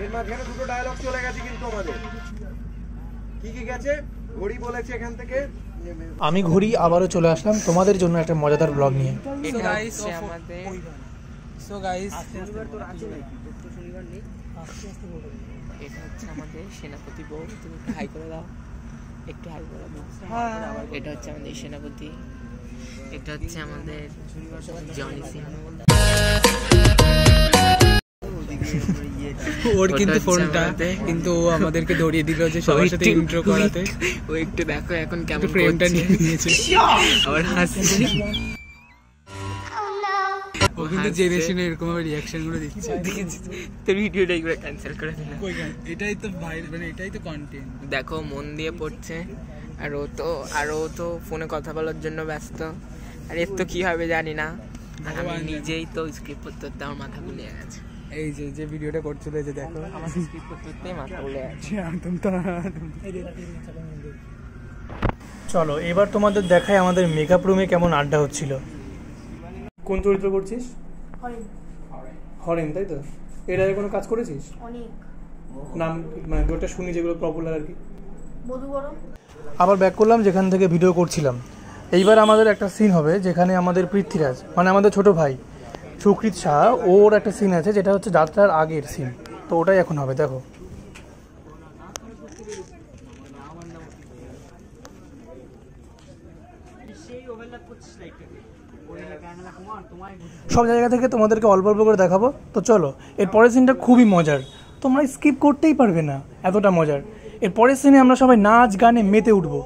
এর মাঝখানে দুটো ডায়লগ চলে গেছে কিন্তু আমাদের কি গেছে ঘড়ি বলেছে এখান থেকে আমি ঘড়ি আবারও চলে আসলাম তোমাদের জন্য একটা মজাদার ব্লগ নিয়ে। সো গাইস শনিবার তো রাতে নেই তো শনিবার নেই এটা হচ্ছে আমাদের সেনাপতি বউ তুমি একটু হাই করে দাও একটু হাই করে দাও এটা হচ্ছে আমাদের সেনাপতি এটা হচ্ছে আমাদের জনি সিং ওর কিন্তু ফোনটা কিন্তু ও আমাদেরকে ধরিয়ে দিল যে সবার সাথে ইন্ট্রো করাতে ও একটু দেখো এখন কেমন ফ্রেমটা নিয়ে নিয়েছে আবার হাসছে ও কিন্তু জেনে শুনে এরকম ভাবে রিঅ্যাকশন গুলো দিচ্ছে তো ভিডিওটা একবার ক্যান্সেল করে দিলাম এটাই তো ভাইরাল মানে এটাই তো কন্টেন্ট দেখো মন দিয়ে পড়ছে আর ও তো ফোনে কথা বলার জন্য ব্যস্ত আর এর তো কি হবে জানি না আমি নিজেই তো স্ক্রিপ্ট করতে আমার মাথা ঘুরে গেছে এই যে ভিডিওটা করছিল এই যে দেখো আমার স্ক্রিপ্ট করতে মাথা ঘুরে গেছে চলো এবার তোমাদের দেখাই আমাদের মেকআপ রুমে কেমন আড্ডা হচ্ছিল। কোন চরিত্র করছিস? হরেন, তাই তো? এর আগে কোনো কাজ করেছিস? অনেক নাম মানে দুটো শুনি যেগুলো পপুলার আর কি। বধুবরণ। আবার ব্যাক করলাম যেখান থেকে ভিডিও করছিলাম। এইবার আমাদের একটা সিন হবে যেখানে আমাদের পৃথ্বীরাজ মানে আমাদের ছোট ভাই সুকৃত শাহ ওর একটা সিন আছে যেটা হচ্ছে যাত্রার আগের সিন, তো ওটাই এখন হবে। দেখো সব জায়গা থেকে তোমাদেরকে অল্প অল্প করে দেখাবো। তো চলো এর পরের সিনটা খুবই মজার, তোমরা স্কিপ করতেই পারবে না, এতটা মজার। এর পরের সিনে আমরা সবাই নাচ গানে মেতে উঠবো।